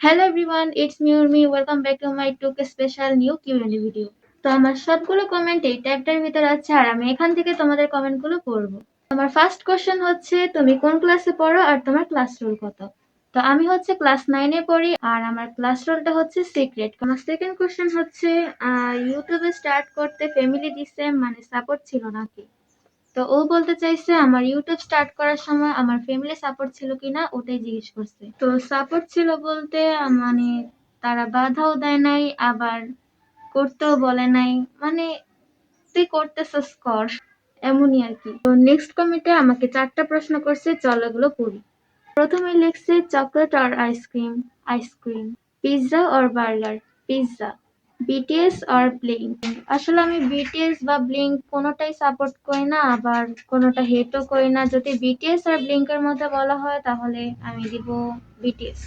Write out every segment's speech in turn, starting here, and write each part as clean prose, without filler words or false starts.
Hello everyone, it's me Urmi. Welcome back to my took special new QnA video. তো আমার সবগুলো comment এই ট্যাগটার ভিতরে আছে আর আমি এখান থেকে তোমাদের কমেন্টগুলো পড়বো। আমার ফার্স্ট কোশ্চেন হচ্ছে, তুমি কোন ক্লাসে পড়ো আর তোমার ক্লাস রোল কত? তো আমি হচ্ছে ক্লাস 9-এ পড়ি আর আমার ক্লাস রোলটা হচ্ছে সিক্রেট। আমার সেকেন্ড কোশ্চেন হচ্ছে, ইউটিউবে স্টার্ট করতে ফ্যামিলি দিছে মানে সাপোর্ট ছিল নাকি? তো ও বলতে চাইছে আমার ইউটিউব স্টার্ট করার সময় আমার ফ্যামিলি সাপোর্ট ছিল কিনা ওটাই জিজ্ঞেস করছে। তো সাপোর্ট ছিল বলতে মানে তারা বাধাও দেয় নাই আবার করতেও বলে নাই, মানে তুই করতেছস কর, এমনই আর কি। তো নেক্সট কমেন্টে আমাকে 4টা প্রশ্ন করছে, চল এগুলো পড়ি। প্রথমে লিখছে চকলেট আর ice cream, ice cream. Pizza or burger, pizza. BTS or blink. আসলে আমি বিটিএস বা ব্লিঙ্ক কোনোটাই সাপোর্ট করি না, আবার কোনোটা হেটও করি না। যদি বিটিএস আর ব্লিঙ্কের মধ্যে বলা হয় তাহলে আমি দিব বিটিএস।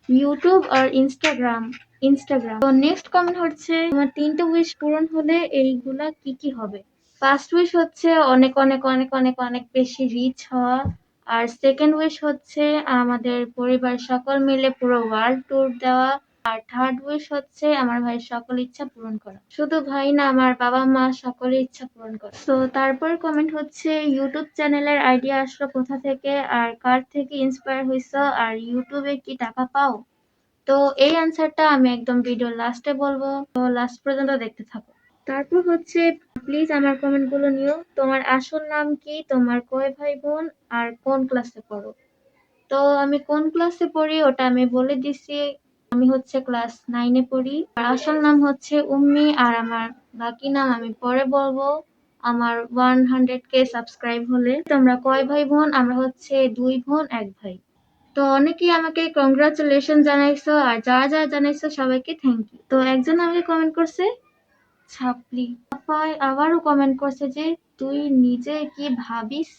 ইউটিউব আর ইনস্টাগ্রাম, ইনস্টাগ্রাম। তো নেক্সট কমেন্ট হচ্ছে, আমার 3টে উইশ পূরণ হলে এইগুলা কি কি হবে? ফার্স্ট উইশ হচ্ছে অনেক অনেক অনেক অনেক অনেক বেশি রিচ হওয়া। আর সেকেন্ড উইশ হচ্ছে আমাদের পরিবার সকল মিলে পুরো ওয়ার্ল্ড ট্যুর দেওয়া। আর থার্ড উইশ হচ্ছে আমার ভাইয়ের সকল ইচ্ছা পূরণ করা। শুধু ভাই না, আমার বাবা মা সকলের ইচ্ছা পূরণ করা। তো তারপর কমেন্ট হচ্ছে, ইউটিউব চ্যানেলের আইডিয়া আসলো কোথা থেকে আর কার থেকে ইন্সপায়ার হইছো আর ইউটিউবে কি টাকা পাও? তো এই অ্যান্সারটা আমি একদম ভিডিওর লাস্টে বলবো, তো লাস্ট পর্যন্ত দেখতে থাকো। তারপর হচ্ছে, প্লিজ আমার কমেন্টগুলো নিও। তোমার আসল নাম কি, তোমার কয় ভাই বোন আর কোন ক্লাসে পড়ো? তো আমি কোন ক্লাসে পড়ি ওটা আমি বলে দিছি। আমি হচ্ছে ক্লাস 9-এ পড়ি। আর আসল নাম হচ্ছে উম্মি আর আমার বাকি নাম আমি পরে বলবো আমার 100K সাবস্ক্রাইব হলে। তোমরা কয় ভাই বোন? আমরা হচ্ছে 2 বোন 1 ভাই। তো অনেকেই আমাকে কংগ্রাচুলেশন জানাইছো আর যারা যারা জানাইছো সবাইকে থ্যাংক ইউ। তো একজন আমাকে কমেন্ট করছে ছাপলি, আপাই আবারও কমেন্ট করছে যে তুই নিজে কি ভাবিস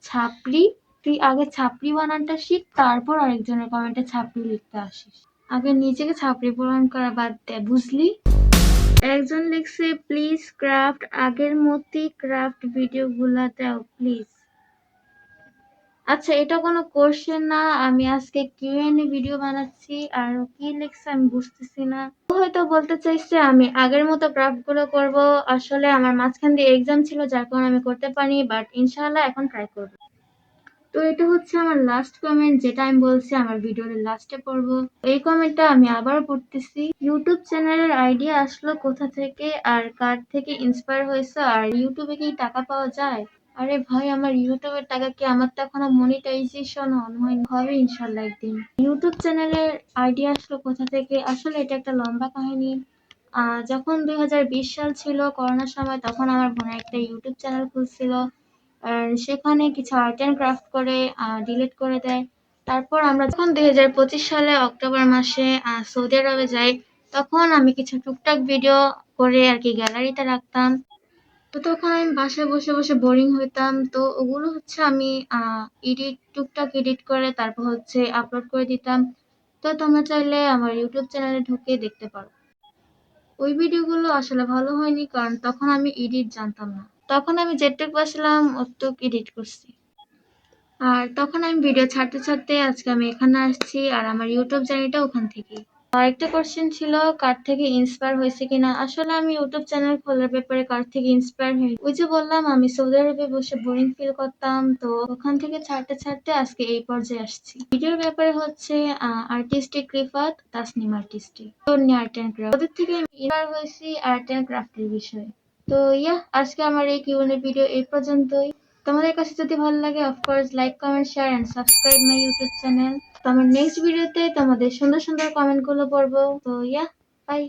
ছাপলি? তুই আগে ছাপলি বানানটা শিখ, তারপর আরেকজনের কমেন্টে ছাপলি লিখতে আসিস। আগে নিজেকে ছাপলি প্রমাণ করা বাদ দে, বুঝলি? একজন লিখছে, প্লিজ ক্রাফট আগের মতই ক্রাফট ভিডিও গুলা দাও প্লিজ। আচ্ছা, এটা কোনো কোশ্চেন না, আমি আজকে কিউএনএ ভিডিও বানাচ্ছি। আর কি লিখছে আমি বুঝতেছি না। ও হয়তো বলতে চাইছে আমি আগের মতো ক্রাফট গুলো করবো। আসলে আমার মাঝখান দিয়ে এক্সাম ছিল যার কারণে আমি করতে পারিনি, বাট ইনশাআল্লাহ এখন ট্রাই করবো। তো এটা হচ্ছে আমার লাস্ট কমেন্ট, যেটা আমি বলছি আমার ভিডিওর লাস্টে পড়বো। এই কমেন্টটা আমি আবার পড়তেছি। ইউটিউব চ্যানেলের আইডিয়া আসলো কোথা থেকে আর কার থেকে ইন্সপায়ার হয়েছে আর ইউটিউবে কি টাকা পাওয়া যায়? আরে ভাই, আমার ইউটিউবের টাকা কি, আমার তো এখনো মনিটাইজেশন অন হয়নি, হবে ইনশাল্লাহ একদিন। ইউটিউব চ্যানেলের আইডিয়া আসলো কোথা থেকে, আসলে এটা একটা লম্বা কাহিনী। যখন 2020 সাল ছিল, করোনার সময়, তখন আমার বোনের একটা ইউটিউব চ্যানেল খুলছিল। আর সেখানে কিছু আর্ট অ্যান্ড ক্রাফট করে ডিলিট করে দেয়। তারপর আমরা যখন 2025 সালে অক্টোবর মাসে সৌদি আরবে যাই, তখন আমি কিছু টুকটাক ভিডিও করে আর কি গ্যালারিতে রাখতাম। তো তখন আমি বাসায় বসে বসে বোরিং হইতাম, তো ওগুলো হচ্ছে আমি টুকটাক এডিট করে তারপর হচ্ছে আপলোড করে দিতাম। তো তোমরা চাইলে আমার ইউটিউব চ্যানেলে ঢুকে দেখতে পারো। ওই ভিডিওগুলো আসলে ভালো হয়নি কারণ তখন আমি এডিট জানতাম না। তখন আমি যেটুক পারছিলাম অতটুক এডিট করছি। আর তখন আমি ভিডিও ছাড়তে ছাড়তে আজকে আমি এখানে আসছি আর আমার ইউটিউব চ্যানেলটা ওখান থেকে। আরেকটা কোশ্চেন ছিল কার থেকে ইন্সপায়ার হয়েছে কিনা। আসলে আমি ইউটিউব চ্যানেল খোলার ব্যাপারে কার থেকে ইন্সপায়ার হই, ওই যে বললাম আমি সৌদি আরবে বসে বোরিং ফিল করতাম, তো ওখান থেকে ছাড়তে ছাড়তে আজকে এই পর্যায়ে আসছি। ভিডিওর ব্যাপারে হচ্ছে artistic Rifat, Tasnim artistic, Tonni art and craft, ওদের থেকে আমি ইন্সপায়ার হয়েছি আর্ট এন্ড ক্রাফটের বিষয়ে। তো আজকে আমার এই কিউএনএ ভিডিও এই পর্যন্তই। তোমাদের কাছে যদি ভালো লাগে of course like comment share and subscribe my YouTube channel. তো আমার নেক্সট ভিডিওতে তোমাদের সুন্দর সুন্দর কমেন্ট গুলো পড়বো। তো বাই।